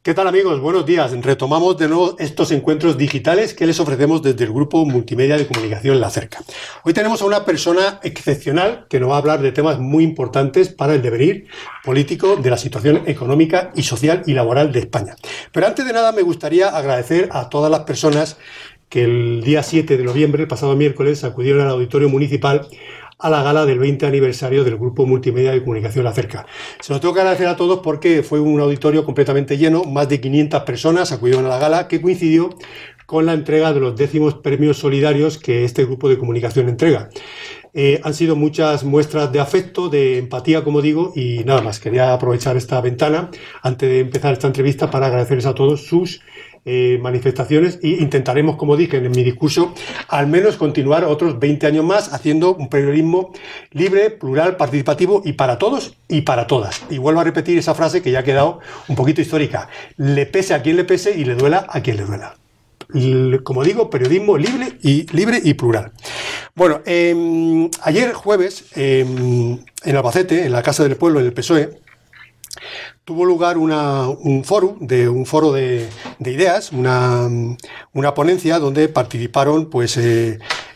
¿Qué tal, amigos? Buenos días. Retomamos de nuevo estos encuentros digitales que les ofrecemos desde el Grupo Multimedia de Comunicación La Cerca. Hoy tenemos a una persona excepcional que nos va a hablar de temas muy importantes para el devenir político de la situación económica y social y laboral de España. Pero antes de nada me gustaría agradecer a todas las personas que el día 7 de noviembre, el pasado miércoles, acudieron al Auditorio Municipal a la gala del 20 aniversario del Grupo Multimedia de Comunicación La Cerca. Se lo tengo que agradecer a todos porque fue un auditorio completamente lleno, más de 500 personas acudieron a la gala, que coincidió con la entrega de los 10º premios solidarios que este grupo de comunicación entrega. Han sido muchas muestras de afecto, de empatía, como digo, y nada más. Quería aprovechar esta ventana antes de empezar esta entrevista para agradecerles a todos sus manifestaciones, y intentaremos, como dije en mi discurso, al menos continuar otros 20 años más haciendo un periodismo libre, plural, participativo y para todos y para todas. Y vuelvo a repetir esa frase que ya ha quedado un poquito histórica: le pese a quien le pese y le duela a quien le duela. Como digo, periodismo libre y plural. Bueno, ayer jueves en Albacete, en la Casa del Pueblo, en el PSOE, tuvo lugar un foro de ideas, una ponencia donde participaron, pues,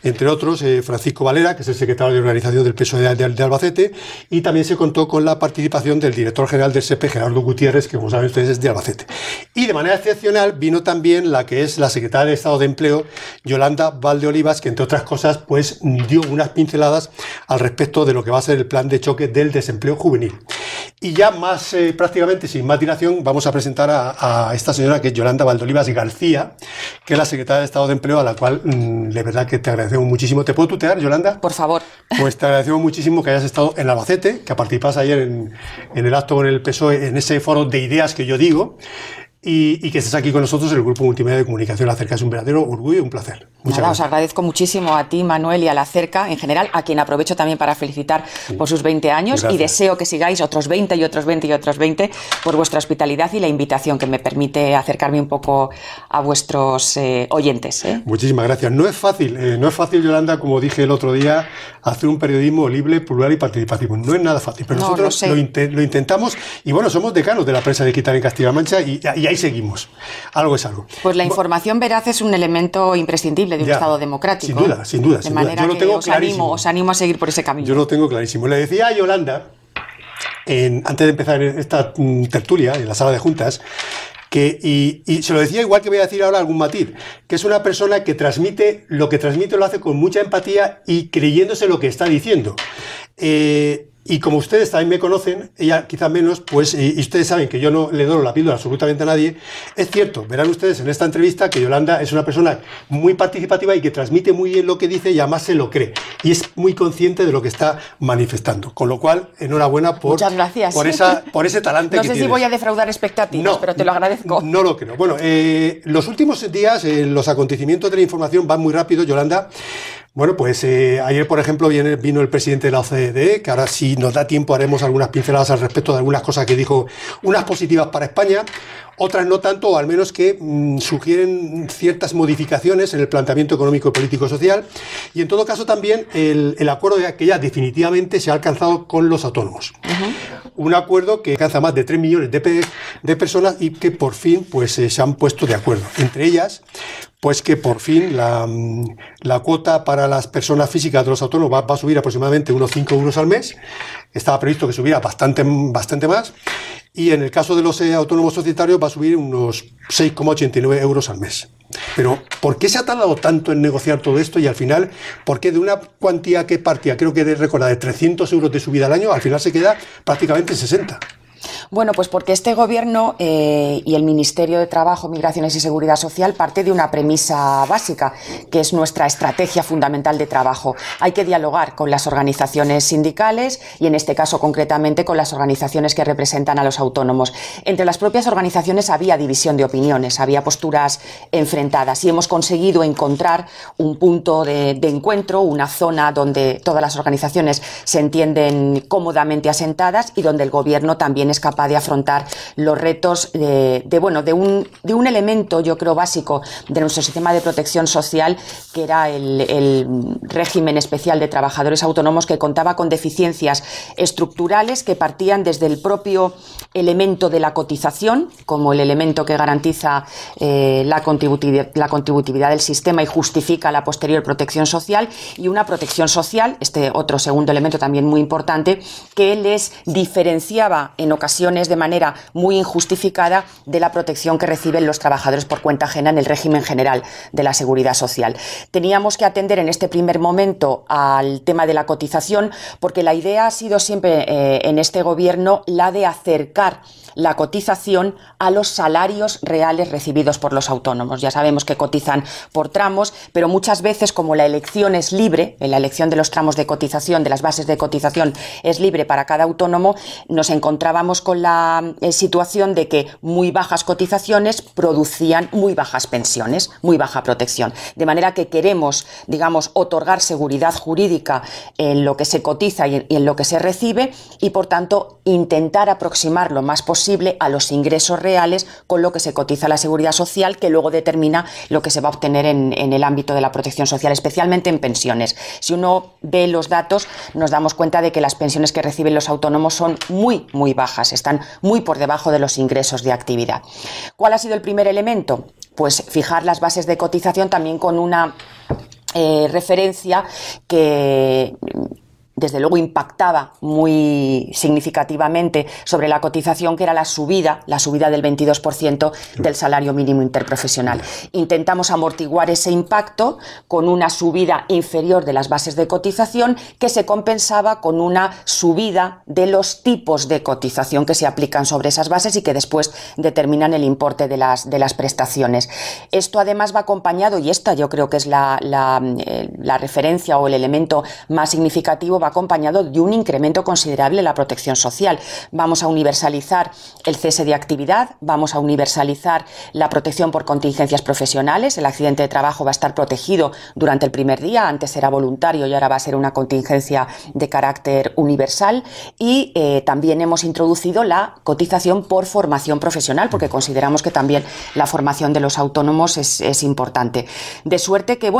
entre otros, Francisco Valera, que es el secretario de organización del PSOE de Albacete, y también se contó con la participación del director general del SEPE, Gerardo Gutiérrez, que, como saben ustedes, es de Albacete. Y de manera excepcional vino también la que es la secretaria de Estado de Empleo, Yolanda Valdeolivas, que, entre otras cosas, pues dio unas pinceladas al respecto de lo que va a ser el plan de choque del desempleo juvenil. Y ya más prácticamente sin más dilación vamos a presentar a esta señora, que es Yolanda Valdeolivas García, que es la secretaria de Estado de Empleo, a la cual de verdad que te agradecemos muchísimo. ¿Te puedo tutear, Yolanda? Por favor. Pues te agradecemos muchísimo que hayas estado en Albacete, que participas ayer en el acto con el PSOE, en ese foro de ideas que yo digo, y que estés aquí con nosotros en el Grupo Multimedia de Comunicación La Cerca. Es un verdadero orgullo y un placer. Muchas gracias. Os agradezco muchísimo a ti, Manuel, y a La Cerca en general, a quien aprovecho también para felicitar por sus 20 años. Gracias. Y deseo que sigáis otros 20 y otros 20 y otros 20 por vuestra hospitalidad y la invitación que me permite acercarme un poco a vuestros oyentes. Muchísimas gracias. No es fácil, Yolanda, como dije el otro día, hacer un periodismo libre, plural y participativo. No es nada fácil, pero nosotros lo intentamos, y bueno, somos decanos de la prensa digital en Castilla-La Mancha y ahí seguimos. Algo es algo. Pues la información veraz es un elemento imprescindible de un Estado democrático. Sin duda. De manera que os animo a seguir por ese camino. Yo lo tengo clarísimo. Le decía a Yolanda, antes de empezar esta tertulia en la sala de juntas, y se lo decía igual que voy a decir ahora algún matiz, que es una persona que transmite, lo hace con mucha empatía y creyéndose lo que está diciendo. Y como ustedes también me conocen, ella quizás menos, pues, y ustedes saben que yo no le doy la píldora absolutamente a nadie, es cierto, verán ustedes en esta entrevista que Yolanda es una persona muy participativa y que transmite muy bien lo que dice y además se lo cree. Y es muy consciente de lo que está manifestando. Con lo cual, enhorabuena Muchas gracias. por ese talante que tienes. No sé si voy a defraudar expectativas, pero te lo agradezco. No lo creo. Bueno, los últimos días, los acontecimientos de la información van muy rápido, Yolanda. Bueno, pues ayer, por ejemplo, vino el presidente de la OCDE, que ahora, si nos da tiempo, haremos algunas pinceladas al respecto de algunas cosas que dijo, unas positivas para España, otras no tanto, o al menos que sugieren ciertas modificaciones en el planteamiento económico, político y social, y en todo caso también el acuerdo que ya definitivamente se ha alcanzado con los autónomos. Un acuerdo que alcanza más de 3 millones de personas y que por fin, pues, se han puesto de acuerdo. Entre ellas, pues que por fin la cuota para las personas físicas de los autónomos va a subir aproximadamente unos 5 euros al mes. Estaba previsto que subiera bastante más. Y en el caso de los autónomos societarios va a subir unos 6,89 euros al mes. Pero ¿por qué se ha tardado tanto en negociar todo esto? Y al final, ¿por qué de una cuantía que partía, creo que recordar, de 300 euros de subida al año, al final se queda prácticamente en 60? Bueno, pues porque este Gobierno y el Ministerio de Trabajo, Migraciones y Seguridad Social parte de una premisa básica, que es nuestra estrategia fundamental de trabajo. Hay que dialogar con las organizaciones sindicales y, en este caso concretamente, con las organizaciones que representan a los autónomos. Entre las propias organizaciones había división de opiniones, había posturas enfrentadas y hemos conseguido encontrar un punto de encuentro, una zona donde todas las organizaciones se entienden cómodamente asentadas y donde el Gobierno también también es capaz de afrontar los retos de un elemento, yo creo, básico de nuestro sistema de protección social, que era el régimen especial de trabajadores autónomos, que contaba con deficiencias estructurales que partían desde el propio elemento de la cotización, como el elemento que garantiza la contributividad del sistema y justifica la posterior protección social, y una protección social, este otro segundo elemento también muy importante, que les diferenciaba en ocasiones de manera muy injustificada de la protección que reciben los trabajadores por cuenta ajena en el régimen general de la Seguridad Social. Teníamos que atender en este primer momento al tema de la cotización, porque la idea ha sido siempre en este gobierno la de acercar la cotización a los salarios reales recibidos por los autónomos. Ya sabemos que cotizan por tramos, pero muchas veces, como la elección es libre, la elección de los tramos de cotización, de las bases de cotización, es libre para cada autónomo, nos encontrábamos con la situación de que muy bajas cotizaciones producían muy bajas pensiones, muy baja protección. De manera que queremos, digamos, otorgar seguridad jurídica en lo que se cotiza y en lo que se recibe, y por tanto intentar aproximar lo más posible a los ingresos reales con lo que se cotiza la Seguridad Social, que luego determina lo que se va a obtener en el ámbito de la protección social, especialmente en pensiones. Si uno ve los datos, nos damos cuenta de que las pensiones que reciben los autónomos son muy, muy bajas, están muy por debajo de los ingresos de actividad. ¿Cuál ha sido el primer elemento? Pues fijar las bases de cotización también con una referencia que desde luego impactaba muy significativamente sobre la cotización, que era la subida del 22% del salario mínimo interprofesional. Intentamos amortiguar ese impacto con una subida inferior de las bases de cotización, que se compensaba con una subida de los tipos de cotización que se aplican sobre esas bases y que después determinan el importe de las prestaciones. Esto además va acompañado, y esta yo creo que es la referencia o el elemento más significativo, va acompañado de un incremento considerable en la protección social. Vamos a universalizar el cese de actividad, vamos a universalizar la protección por contingencias profesionales. El accidente de trabajo va a estar protegido durante el primer día, antes era voluntario y ahora va a ser una contingencia de carácter universal, y también hemos introducido la cotización por formación profesional, porque consideramos que también la formación de los autónomos es importante. De suerte que,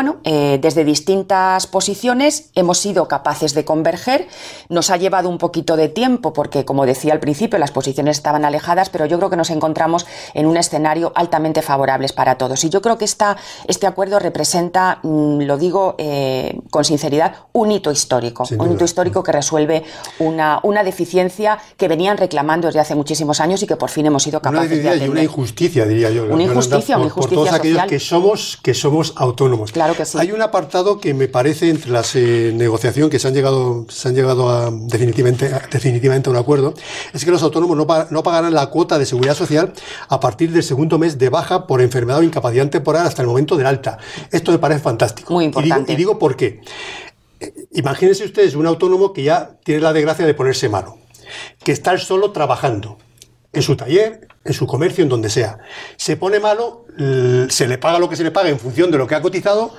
desde distintas posiciones hemos sido capaces de converger. Nos ha llevado un poquito de tiempo porque, como decía al principio, las posiciones estaban alejadas, pero yo creo que nos encontramos en un escenario altamente favorable para todos. Y yo creo que este acuerdo representa, lo digo con sinceridad, un hito histórico. Un hito histórico que resuelve una deficiencia que venían reclamando desde hace muchísimos años y que por fin hemos sido capaces de atender. Y una injusticia, diría yo. Una injusticia por todos aquellos que somos autónomos. Claro que sí. Hay un apartado que me parece, entre las negociaciones que se han llegado a definitivamente a un acuerdo, es que los autónomos no pagarán la cuota de seguridad social a partir del segundo mes de baja por enfermedad o incapacidad temporal hasta el momento del alta. Esto me parece fantástico. Muy importante. Y digo por qué. Imagínense ustedes un autónomo que ya tiene la desgracia de ponerse malo, que está solo trabajando en su taller, en su comercio, en donde sea. Se pone malo, se le paga lo que se le paga en función de lo que ha cotizado,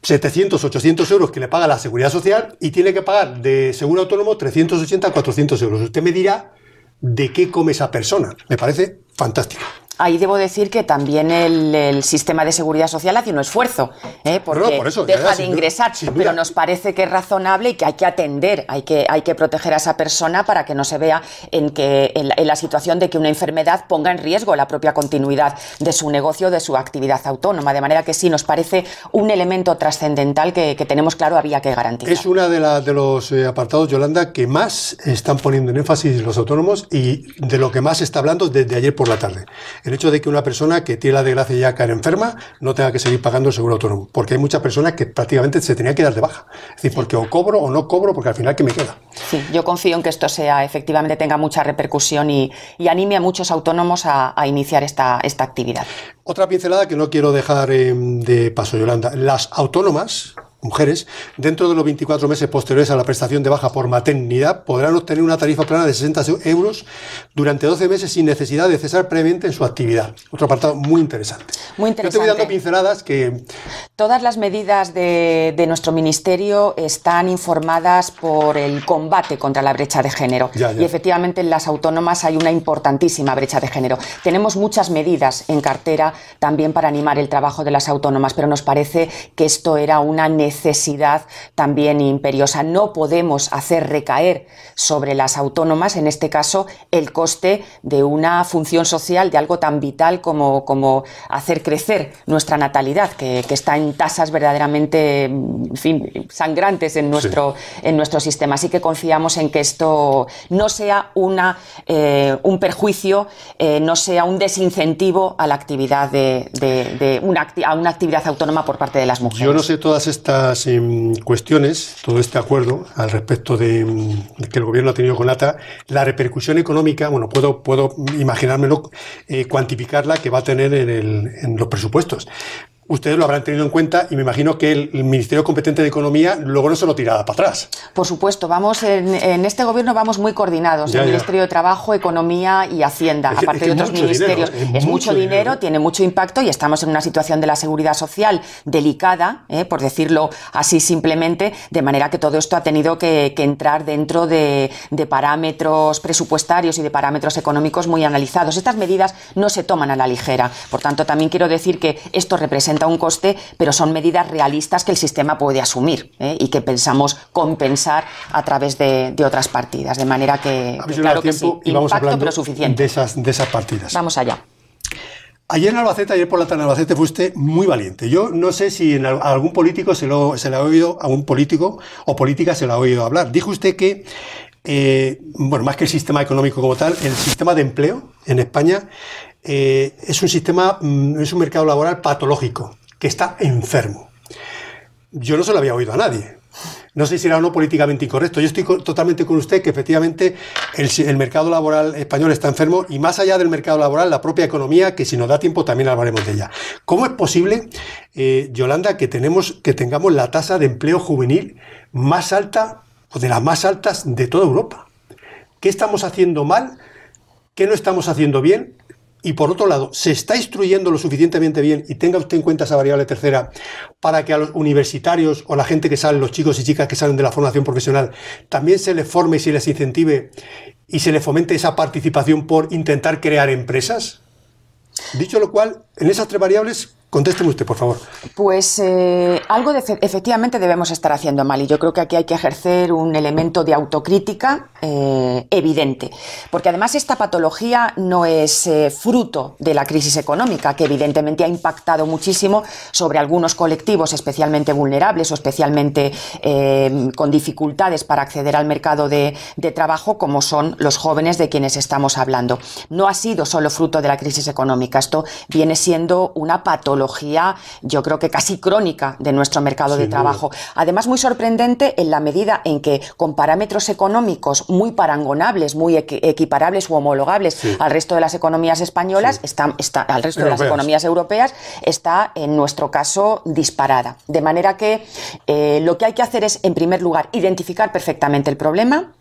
700, 800 euros que le paga la Seguridad Social, y tiene que pagar de seguro autónomo 380, 400 euros. Usted me dirá de qué come esa persona. Me parece fantástico. Ahí debo decir que también el sistema de seguridad social hace un esfuerzo, porque por eso, deja de ingresar, pero nos parece que es razonable y que hay que atender, hay que proteger a esa persona para que no se vea en la situación de que una enfermedad ponga en riesgo la propia continuidad de su negocio, de su actividad autónoma. De manera que sí, nos parece un elemento trascendental que tenemos claro había que garantizar. Es una de los apartados, Yolanda, que más están poniendo en énfasis los autónomos y de lo que más se está hablando desde ayer por la tarde. El hecho de que una persona que tiene la desgracia de ya caer enferma no tenga que seguir pagando el seguro autónomo, porque hay muchas personas que prácticamente se tenían que dar de baja. Es decir, porque o cobro o no cobro, porque al final, ¿qué me queda? Sí, yo confío en que esto efectivamente tenga mucha repercusión y anime a muchos autónomos a iniciar esta actividad. Otra pincelada que no quiero dejar de paso, Yolanda. Las autónomas, mujeres, dentro de los 24 meses posteriores a la prestación de baja por maternidad, podrán obtener una tarifa plana de 60 euros durante 12 meses sin necesidad de cesar previamente en su actividad. Otro apartado muy interesante. Muy interesante. Yo te voy dando pinceladas que Todas las medidas de nuestro ministerio están informadas por el combate contra la brecha de género. Y efectivamente en las autónomas hay una importantísima brecha de género. Tenemos muchas medidas en cartera también para animar el trabajo de las autónomas, pero nos parece que esto era una necesidad también imperiosa. No podemos hacer recaer sobre las autónomas, en este caso, el coste de una función social, de algo tan vital como hacer crecer nuestra natalidad, que está en tasas verdaderamente, en fin, sangrantes en nuestro sistema. Así que confiamos en que esto no sea un perjuicio, no sea un desincentivo a la actividad a una actividad autónoma por parte de las mujeres. Yo no sé todas estas cuestiones, todo este acuerdo al respecto de que el gobierno ha tenido con ATA, la repercusión económica, bueno, puedo imaginármelo, cuantificarla que va a tener en los presupuestos. Ustedes lo habrán tenido en cuenta y me imagino que el Ministerio competente de Economía luego no se lo tirará para atrás. Por supuesto, en este gobierno vamos muy coordinados, el Ministerio de Trabajo, Economía y Hacienda, aparte de otros ministerios. Es mucho dinero, tiene mucho impacto y estamos en una situación de la seguridad social delicada, por decirlo así simplemente, de manera que todo esto ha tenido que entrar dentro de parámetros presupuestarios y de parámetros económicos muy analizados. Estas medidas no se toman a la ligera, por tanto también quiero decir que esto representa un coste, pero son medidas realistas que el sistema puede asumir y que pensamos compensar a través de otras partidas, de manera que claro que sí, impacto pero suficiente. De esas partidas. Vamos allá. Ayer por la tarde en Albacete fuiste muy valiente. Yo no sé si a algún político se le ha oído, a un político o política se le ha oído hablar. Dijo usted que, más que el sistema económico como tal, el sistema de empleo en España es un mercado laboral patológico, que está enfermo. Yo no se lo había oído a nadie. No sé si era o no políticamente incorrecto. Yo estoy totalmente con usted que efectivamente el mercado laboral español está enfermo y más allá del mercado laboral, la propia economía, que si nos da tiempo también hablaremos de ella. ¿Cómo es posible, Yolanda, que tengamos la tasa de empleo juvenil más alta o de las más altas de toda Europa? ¿Qué estamos haciendo mal? ¿Qué no estamos haciendo bien? Y por otro lado, ¿se está instruyendo lo suficientemente bien, y tenga usted en cuenta esa variable tercera, para que a los universitarios o a la gente que sale, los chicos y chicas que salen de la formación profesional, también se les forme y se les incentive y se les fomente esa participación por intentar crear empresas? Dicho lo cual, en esas tres variables, contésteme usted, por favor. Pues algo efectivamente debemos estar haciendo mal y yo creo que aquí hay que ejercer un elemento de autocrítica evidente, porque además esta patología no es fruto de la crisis económica, que evidentemente ha impactado muchísimo sobre algunos colectivos especialmente vulnerables o especialmente con dificultades para acceder al mercado de trabajo, como son los jóvenes de quienes estamos hablando. No ha sido solo fruto de la crisis económica, esto viene siendo una patología, yo creo que casi crónica de nuestro mercado de trabajo. Además, muy sorprendente en la medida en que con parámetros económicos muy parangonables, muy equiparables u homologables al resto de las economías españolas, al resto de las economías europeas, está en nuestro caso disparada. De manera que lo que hay que hacer es, en primer lugar, identificar perfectamente el problema,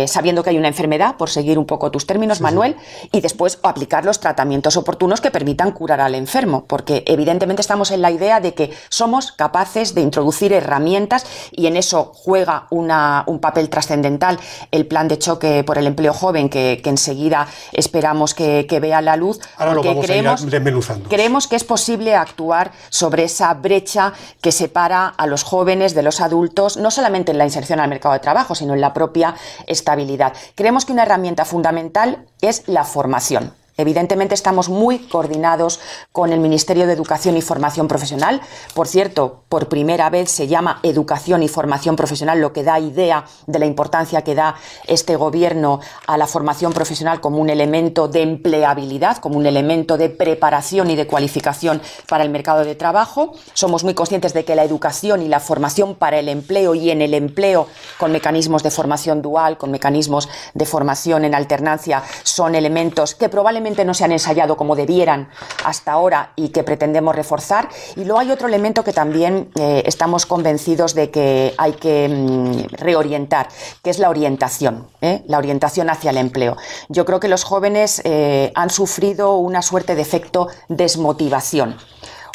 sabiendo que hay una enfermedad, por seguir un poco tus términos, Manuel, y después aplicar los tratamientos oportunos que permitan curar al enfermo, porque evidentemente estamos en la idea de que somos capaces de introducir herramientas y en eso juega un papel trascendental el plan de choque por el empleo joven que enseguida esperamos que vea la luz. Ahora porque lo vamos a ir desmenuzando. Creemos que es posible actuar sobre esa brecha que separa a los jóvenes de los adultos, no solamente en la inserción al mercado de trabajo, sino en la propia estabilidad. Creemos que una herramienta fundamental es la formación. Evidentemente estamos muy coordinados con el Ministerio de Educación y Formación Profesional. Por cierto, por primera vez se llama Educación y Formación Profesional, lo que da idea de la importancia que da este gobierno a la formación profesional como un elemento de empleabilidad, como un elemento de preparación y de cualificación para el mercado de trabajo. Somos muy conscientes de que la educación y la formación para el empleo y en el empleo, con mecanismos de formación dual, con mecanismos de formación en alternancia, son elementos que probablemente no se han ensayado como debieran hasta ahora y que pretendemos reforzar. Y luego hay otro elemento que también estamos convencidos de que hay que reorientar, que es la orientación hacia el empleo. Yo creo que los jóvenes han sufrido una suerte de efecto desmotivación.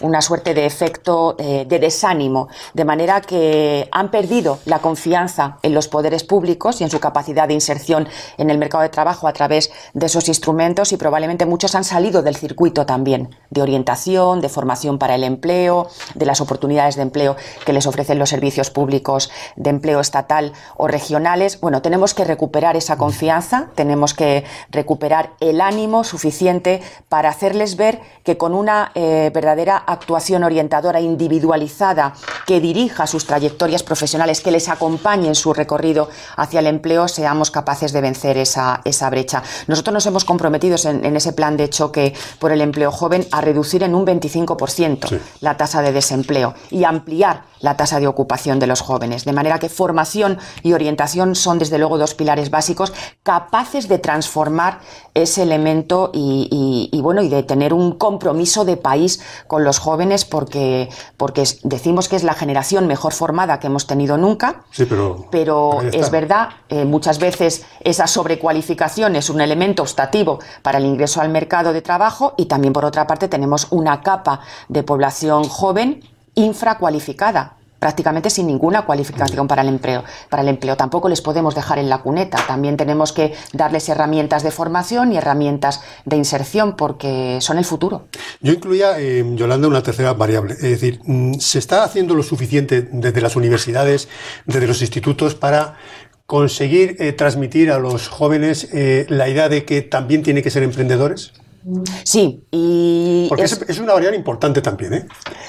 una suerte de efecto de desánimo, de manera que han perdido la confianza en los poderes públicos y en su capacidad de inserción en el mercado de trabajo a través de esos instrumentos, y probablemente muchos han salido del circuito también de orientación, de formación para el empleo, de las oportunidades de empleo que les ofrecen los servicios públicos de empleo estatal o regionales. Bueno, tenemos que recuperar esa confianza, tenemos que recuperar el ánimo suficiente para hacerles ver que con una verdadera actuación orientadora individualizada que dirija sus trayectorias profesionales, que les acompañe en su recorrido hacia el empleo, seamos capaces de vencer esa brecha. Nosotros nos hemos comprometido en ese plan de choque por el empleo joven a reducir en un 25% la tasa de desempleo y ampliar la tasa de ocupación de los jóvenes, de manera que formación y orientación son desde luego dos pilares básicos capaces de transformar ese elemento y de tener un compromiso de país con los jóvenes, porque decimos que es la generación mejor formada que hemos tenido nunca, pero es verdad, muchas veces esa sobrecualificación es un elemento optativo para el ingreso al mercado de trabajo, y también por otra parte tenemos una capa de población joven infracualificada, prácticamente sin ninguna cualificación para el empleo. Tampoco les podemos dejar en la cuneta. También tenemos que darles herramientas de formación y herramientas de inserción, porque son el futuro. Yo incluía, Yolanda, una tercera variable. Es decir, ¿se está haciendo lo suficiente desde las universidades, desde los institutos, para conseguir transmitir a los jóvenes la idea de que también tienen que ser emprendedores? Sí, porque es una variable importante también, ¿eh?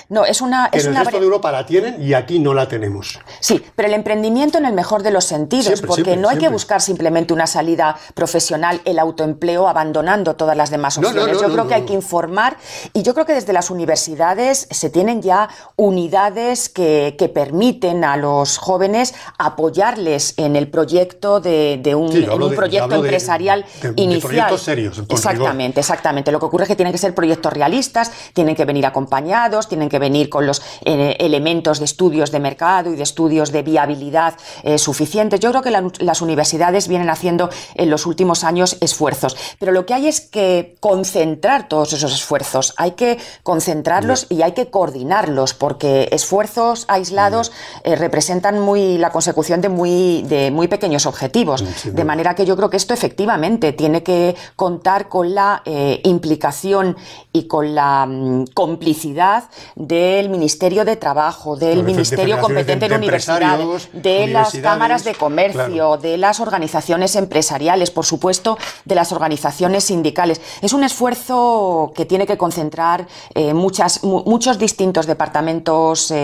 No, es una. En el resto de Europa la tienen y aquí no la tenemos. Sí, pero el emprendimiento en el mejor de los sentidos, porque no hay que buscar simplemente una salida profesional, el autoempleo, abandonando todas las demás opciones. Yo creo que hay que informar, y yo creo que desde las universidades se tienen ya unidades que permiten a los jóvenes apoyarles en el proyecto de un proyecto empresarial inicial. De proyectos serios. Exactamente. Lo que ocurre es que tienen que ser proyectos realistas, tienen que venir acompañados, tienen que venir con los elementos de estudios de mercado y de estudios de viabilidad suficientes. Yo creo que las universidades vienen haciendo en los últimos años esfuerzos, pero lo que hay es que concentrar todos esos esfuerzos, hay que concentrarlos y hay que coordinarlos, porque esfuerzos aislados representan la consecución de muy pequeños objetivos, de manera que yo creo que esto efectivamente tiene que contar con la implicación y con la complicidad del Ministerio de Trabajo, del Ministerio competente en universidades, de las cámaras de comercio, de las organizaciones empresariales, por supuesto, de las organizaciones sindicales. Es un esfuerzo que tiene que concentrar muchos distintos departamentos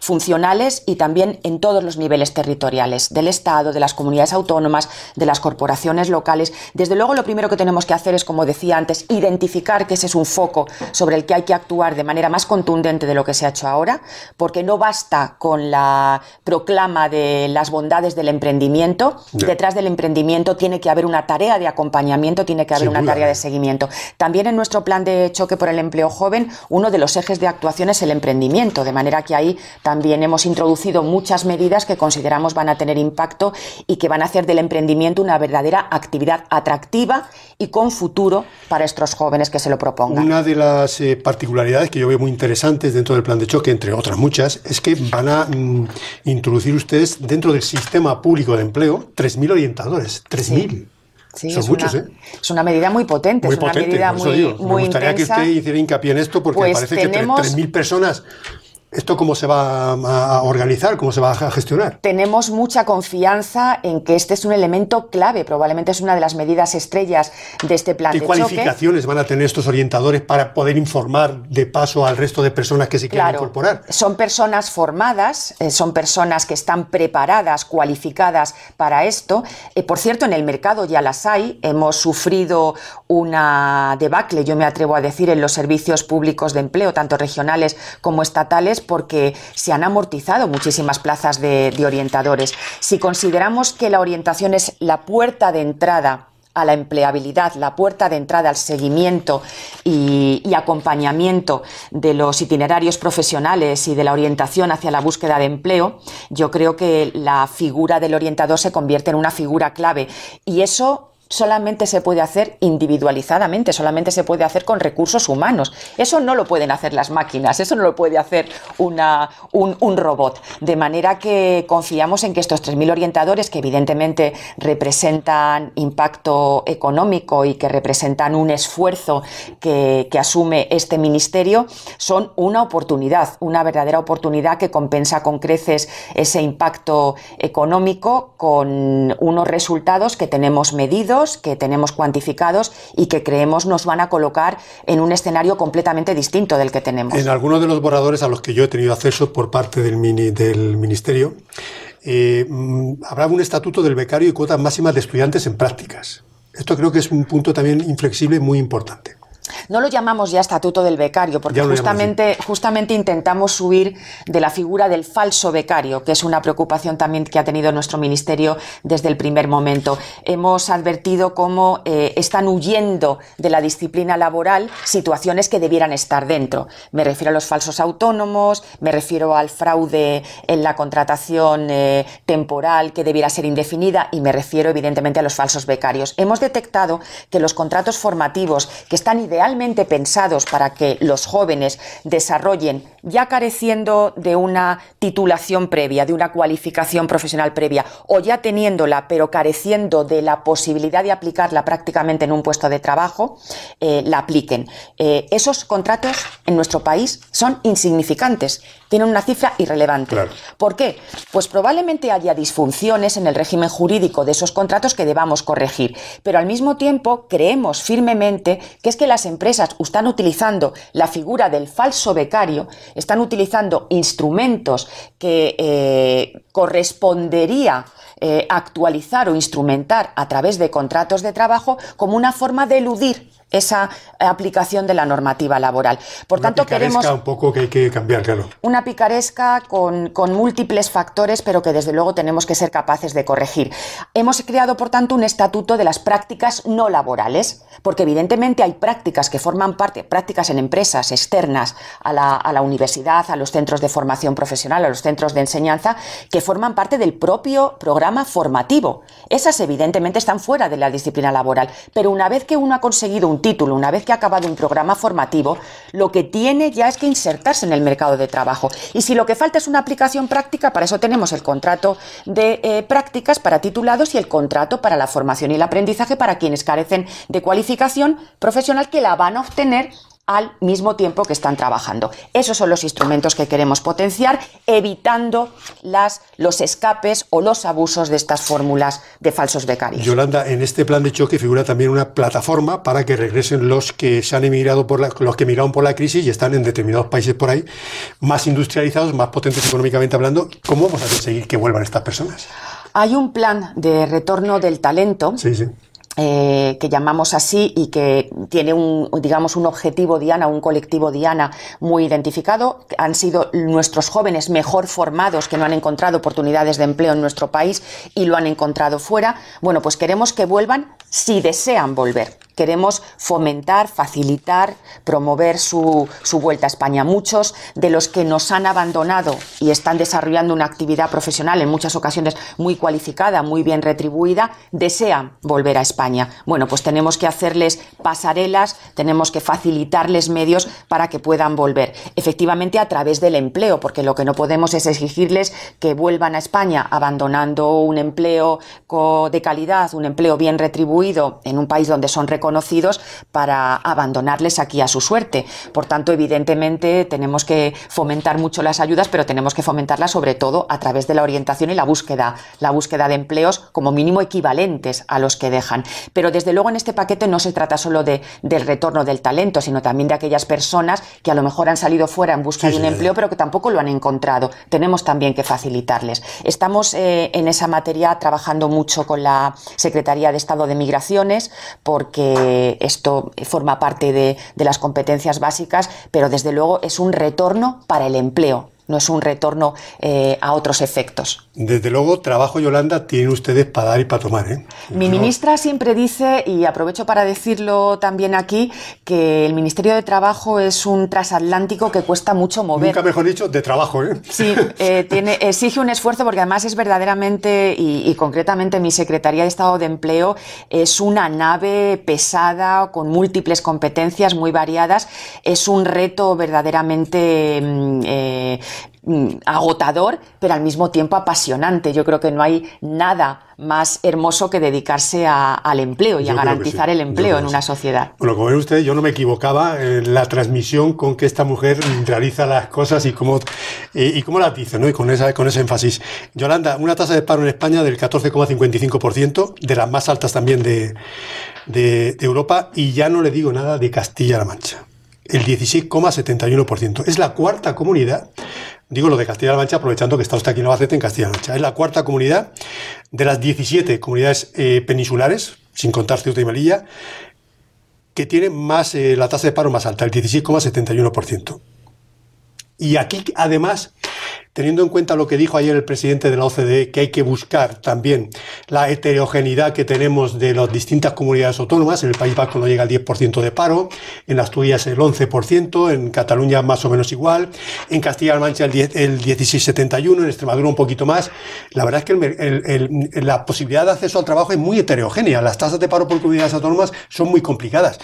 funcionales, y también en todos los niveles territoriales, del Estado, de las comunidades autónomas, de las corporaciones locales. Desde luego, lo primero que tenemos que hacer es, como decía antes, identificar que ese es un foco sobre el que hay que actuar de manera más contundente de lo que se ha hecho ahora, porque no basta con la proclama de las bondades del emprendimiento. Detrás del emprendimiento tiene que haber una tarea de acompañamiento, tiene que haber una tarea de seguimiento. También en nuestro plan de choque por el empleo joven, uno de los ejes de actuación es el emprendimiento, de manera que ahí también hemos introducido muchas medidas que consideramos van a tener impacto y que van a hacer del emprendimiento una verdadera actividad atractiva y con futuro para estos jóvenes que se lo propongan. Una de las particularidades que yo veo muy interesantes dentro del plan de choque, entre otras muchas, es que van a introducir ustedes dentro del sistema público de empleo 3.000 orientadores. 3.000. Sí, son muchos, ¿eh? Es una medida muy potente, muy es una potente, medida muy intensa. Me gustaría que usted hiciera hincapié en esto, porque me parece que 3.000 personas... ¿Esto cómo se va a organizar? ¿Cómo se va a gestionar? Tenemos mucha confianza en que este es un elemento clave, probablemente es una de las medidas estrellas de este plan de choque. ¿Qué cualificaciones van a tener estos orientadores para poder informar de paso al resto de personas que se quieran incorporar? Son personas formadas, son personas que están preparadas, cualificadas para esto. Por cierto, en el mercado ya las hay. Hemos sufrido una debacle, yo me atrevo a decir, en los servicios públicos de empleo, tanto regionales como estatales, porque se han amortizado muchísimas plazas de orientadores. Si consideramos que la orientación es la puerta de entrada a la empleabilidad, la puerta de entrada al seguimiento y acompañamiento de los itinerarios profesionales y de la orientación hacia la búsqueda de empleo, yo creo que la figura del orientador se convierte en una figura clave, y eso solamente se puede hacer individualizadamente, solamente se puede hacer con recursos humanos. Eso no lo pueden hacer las máquinas, eso no lo puede hacer un robot. De manera que confiamos en que estos 3.000 orientadores, que evidentemente representan impacto económico y que representan un esfuerzo que asume este ministerio, son una oportunidad, una verdadera oportunidad que compensa con creces ese impacto económico con unos resultados que tenemos medidos, que tenemos cuantificados y que creemos nos van a colocar en un escenario completamente distinto del que tenemos. En algunos de los borradores a los que yo he tenido acceso por parte del Ministerio, habrá un estatuto del becario y cuotas máximas de estudiantes en prácticas. Esto creo que es un punto también inflexible muy importante. No lo llamamos ya estatuto del becario, porque justamente intentamos huir de la figura del falso becario, que es una preocupación también que ha tenido nuestro ministerio desde el primer momento. Hemos advertido cómo están huyendo de la disciplina laboral situaciones que debieran estar dentro. Me refiero a los falsos autónomos, me refiero al fraude en la contratación temporal que debiera ser indefinida y me refiero evidentemente a los falsos becarios. Hemos detectado que los contratos formativos que están idealmente pensados para que los jóvenes desarrollen, ya careciendo de una titulación previa, de una cualificación profesional previa, o ya teniéndola, pero careciendo de la posibilidad de aplicarla prácticamente en un puesto de trabajo, la apliquen. Esos contratos en nuestro país son insignificantes, tienen una cifra irrelevante. Claro. ¿Por qué? Pues probablemente haya disfunciones en el régimen jurídico de esos contratos que debamos corregir, pero al mismo tiempo creemos firmemente que es que las empresas están utilizando la figura del falso becario, están utilizando instrumentos que correspondería actualizar o instrumentar a través de contratos de trabajo como una forma de eludir esa aplicación de la normativa laboral. Por tanto, queremos un poco que hay que cambiar, claro. Una picaresca con múltiples factores, pero que desde luego tenemos que ser capaces de corregir. Hemos creado, por tanto, un estatuto de las prácticas no laborales, porque evidentemente hay prácticas que forman parte, prácticas en empresas externas a la universidad, a los centros de formación profesional, a los centros de enseñanza, que forman parte del propio programa formativo. Esas evidentemente están fuera de la disciplina laboral, pero una vez que uno ha conseguido un título, una vez que ha acabado un programa formativo, lo que tiene ya es que insertarse en el mercado de trabajo. Y si lo que falta es una aplicación práctica, para eso tenemos el contrato de prácticas para titulados y el contrato para la formación y el aprendizaje para quienes carecen de cualificación profesional, que la van a obtener al mismo tiempo que están trabajando. Esos son los instrumentos que queremos potenciar, evitando los escapes o los abusos de estas fórmulas de falsos becarios. Yolanda, en este plan de choque figura también una plataforma para que regresen los que se han emigrado los que emigraron por la crisis y están en determinados países por ahí, más industrializados, más potentes económicamente hablando. ¿Cómo vamos a conseguir que vuelvan estas personas? Hay un plan de retorno del talento. Sí, sí. Que llamamos así y que tiene un objetivo diana, un colectivo diana muy identificado. Han sido nuestros jóvenes mejor formados que no han encontrado oportunidades de empleo en nuestro país y lo han encontrado fuera. Bueno, pues queremos que vuelvan si desean volver. Queremos fomentar, facilitar, promover su vuelta a España. Muchos de los que nos han abandonado y están desarrollando una actividad profesional en muchas ocasiones muy cualificada, muy bien retribuida, desean volver a España. Bueno, pues tenemos que hacerles pasarelas, tenemos que facilitarles medios para que puedan volver. Efectivamente, a través del empleo, porque lo que no podemos es exigirles que vuelvan a España abandonando un empleo de calidad, un empleo bien retribuido en un país donde son reconocidos, para abandonarles aquí a su suerte. Por tanto, evidentemente tenemos que fomentar mucho las ayudas, pero tenemos que fomentarlas sobre todo a través de la orientación y la búsqueda de empleos como mínimo equivalentes a los que dejan. Pero desde luego en este paquete no se trata solo del retorno del talento, sino también de aquellas personas que a lo mejor han salido fuera en busca de un empleo, pero que tampoco lo han encontrado. Tenemos también que facilitarles. Estamos en esa materia trabajando mucho con la Secretaría de Estado de Migraciones, porque esto forma parte de las competencias básicas, pero desde luego es un retorno para el empleo, no es un retorno a otros efectos. Desde luego, trabajo, Yolanda, tienen ustedes para dar y para tomar, ¿eh? Mi ministra siempre dice, y aprovecho para decirlo también aquí, que el Ministerio de Trabajo es un transatlántico que cuesta mucho mover. Nunca mejor dicho, de trabajo, ¿eh? Sí, exige un esfuerzo porque además es verdaderamente, y concretamente mi Secretaría de Estado de Empleo, es una nave pesada con múltiples competencias muy variadas. Es un reto verdaderamente agotador, pero al mismo tiempo apasionante. Yo creo que no hay nada más hermoso que dedicarse al empleo y a garantizar el empleo en una sociedad. Bueno, como ven ustedes, yo no me equivocaba en la transmisión con que esta mujer realiza las cosas y cómo las dice, ¿no? Y con ese énfasis. Yolanda, una tasa de paro en España del 14,55%, de las más altas también de Europa, y ya no le digo nada de Castilla-La Mancha. El 16,71%. Es la cuarta comunidad, digo lo de Castilla-La Mancha aprovechando que está usted aquí en Albacete, en Castilla-La Mancha. Es la cuarta comunidad de las 17 comunidades peninsulares, sin contar Ceuta y Melilla, que tiene más la tasa de paro más alta, el 16,71%. Y aquí, además, teniendo en cuenta lo que dijo ayer el presidente de la OCDE, que hay que buscar también la heterogeneidad que tenemos de las distintas comunidades autónomas. En el País Vasco no llega al 10% de paro, en Asturias el 11%, en Cataluña más o menos igual, en Castilla-La Mancha el 16,71%, en Extremadura un poquito más. La verdad es que la posibilidad de acceso al trabajo es muy heterogénea. Las tasas de paro por comunidades autónomas son muy complicadas.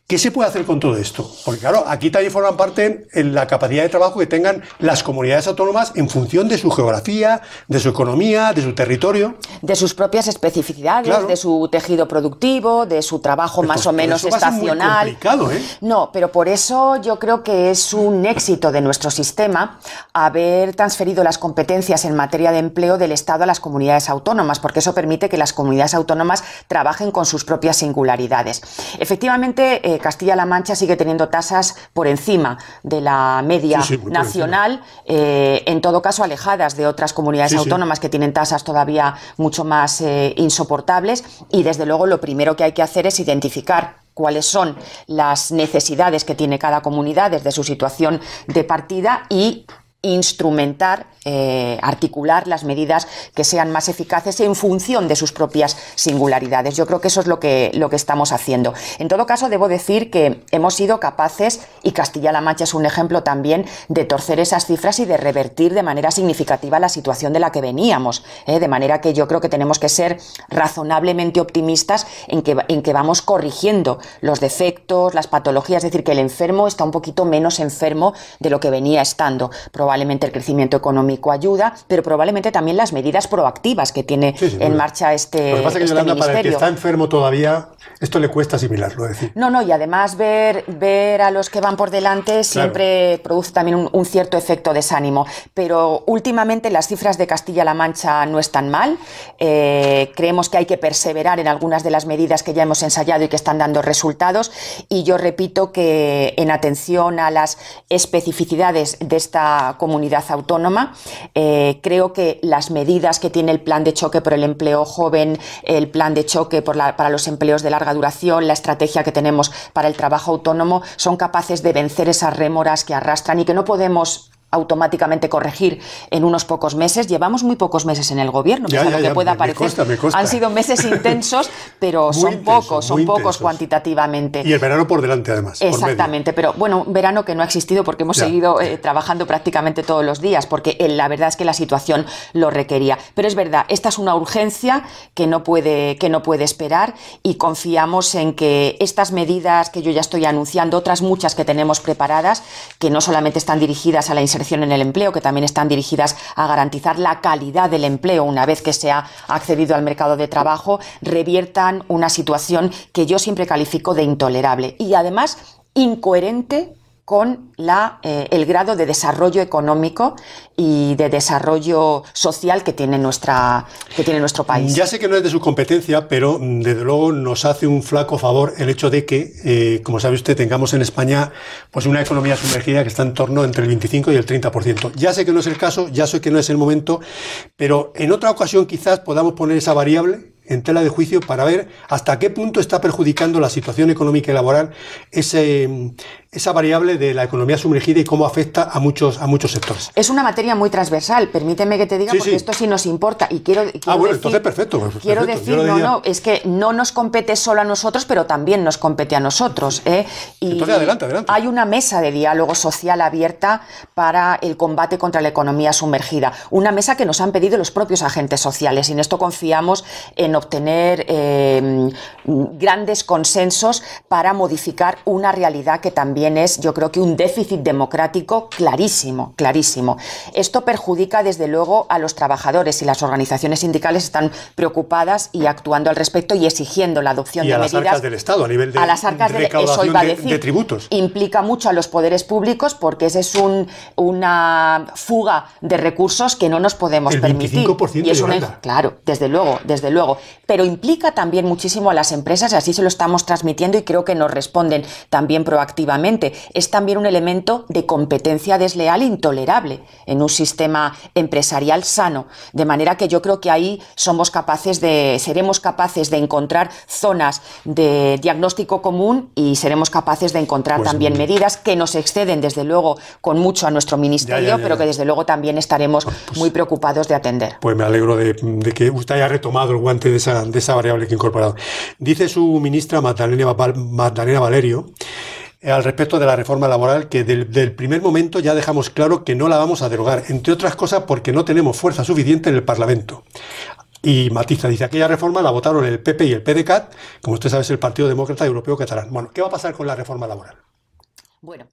¿Qué se puede hacer con todo esto? Porque claro, aquí también forman parte en la capacidad de trabajo que tengan las comunidades autónomas en función de su geografía, de su economía, de su territorio. De sus propias especificidades, claro. De su tejido productivo, de su trabajo pero más o menos estacional. Va a ser muy complicado, ¿eh? No, pero por eso yo creo que es un éxito de nuestro sistema haber transferido las competencias en materia de empleo del Estado a las comunidades autónomas, porque eso permite que las comunidades autónomas trabajen con sus propias singularidades. Efectivamente, Castilla-La Mancha sigue teniendo tasas por encima de la media nacional, en todo caso alejadas de otras comunidades autónomas que tienen tasas todavía mucho más insoportables, y desde luego lo primero que hay que hacer es identificar cuáles son las necesidades que tiene cada comunidad desde su situación de partida y instrumentar, articular las medidas que sean más eficaces en función de sus propias singularidades. Yo creo que eso es lo que estamos haciendo. En todo caso, debo decir que hemos sido capaces, y Castilla-La Mancha es un ejemplo también, de torcer esas cifras y de revertir de manera significativa la situación de la que veníamos, de manera que yo creo que tenemos que ser razonablemente optimistas en que vamos corrigiendo los defectos, las patologías, es decir, que el enfermo está un poquito menos enfermo de lo que venía estando. Probablemente el crecimiento económico ayuda, pero probablemente también las medidas proactivas que tiene en marcha este ministerio. Lo que pasa es que, Yolanda, para el que está enfermo todavía, esto le cuesta asimilarlo, es decir. No, y además ver a los que van por delante siempre produce también un cierto efecto desánimo. Pero últimamente las cifras de Castilla-La Mancha no están mal. Creemos que hay que perseverar en algunas de las medidas que ya hemos ensayado y que están dando resultados. Y yo repito que en atención a las especificidades de esta comunidad autónoma, creo que las medidas que tiene el plan de choque por el empleo joven, el plan de choque para los empleos de larga duración, la estrategia que tenemos para el trabajo autónomo, son capaces de vencer esas rémoras que arrastran y que no podemos automáticamente corregir en unos pocos meses. Llevamos muy pocos meses en el gobierno, que pueda parecer. Me consta. Han sido meses intensos, pero son pocos cuantitativamente. Y el verano por delante, además. Exactamente, pero bueno, un verano que no ha existido porque hemos seguido trabajando prácticamente todos los días, porque la verdad es que la situación lo requería. Pero es verdad, esta es una urgencia que no puede esperar, y confiamos en que estas medidas que yo ya estoy anunciando, otras muchas que tenemos preparadas, que no solamente están dirigidas a la inserción en el empleo, que también están dirigidas a garantizar la calidad del empleo una vez que se ha accedido al mercado de trabajo, reviertan una situación que yo siempre califico de intolerable y además incoherente con el grado de desarrollo económico y de desarrollo social que tiene nuestro país. Ya sé que no es de su competencia, pero desde luego nos hace un flaco favor el hecho de que, como sabe usted, tengamos en España pues una economía sumergida que está en torno entre el 25 y el 30%. Ya sé que no es el caso, ya sé que no es el momento, pero en otra ocasión quizás podamos poner esa variable en tela de juicio para ver hasta qué punto está perjudicando la situación económica y laboral ese esa variable de la economía sumergida y cómo afecta a muchos sectores. Es una materia muy transversal, permíteme que te diga, porque esto sí nos importa. Y quiero decir, entonces perfecto. Quiero decir, es que no nos compete solo a nosotros, pero también nos compete a nosotros. Y entonces, adelante. Hay una mesa de diálogo social abierta para el combate contra la economía sumergida. Una mesa que nos han pedido los propios agentes sociales. Y en esto confiamos en obtener grandes consensos para modificar una realidad que también es, yo creo que un déficit democrático clarísimo. Esto perjudica desde luego a los trabajadores y las organizaciones sindicales están preocupadas y actuando al respecto y exigiendo la adopción de medidas. Y a las arcas del Estado, a nivel de recaudación de tributos. Implica mucho a los poderes públicos porque esa es una fuga de recursos que no nos podemos permitir. 25% y es claro, desde luego. Pero implica también muchísimo a las empresas y así se lo estamos transmitiendo y creo que nos responden también proactivamente. Es también un elemento de competencia desleal intolerable en un sistema empresarial sano. De manera que yo creo que ahí seremos capaces de encontrar zonas de diagnóstico común y seremos capaces de encontrar también medidas que nos exceden, desde luego, con mucho a nuestro ministerio, pero que desde luego también estaremos muy preocupados de atender. Pues me alegro de que usted haya retomado el guante de esa variable que ha incorporado. Dice su ministra Magdalena Valerio, al respecto de la reforma laboral, que del primer momento ya dejamos claro que no la vamos a derogar, entre otras cosas porque no tenemos fuerza suficiente en el Parlamento. Y matiza, dice, aquella reforma la votaron el PP y el PDeCAT, como usted sabe es el Partido Demócrata Europeo Catalán. Bueno, ¿qué va a pasar con la reforma laboral? Bueno.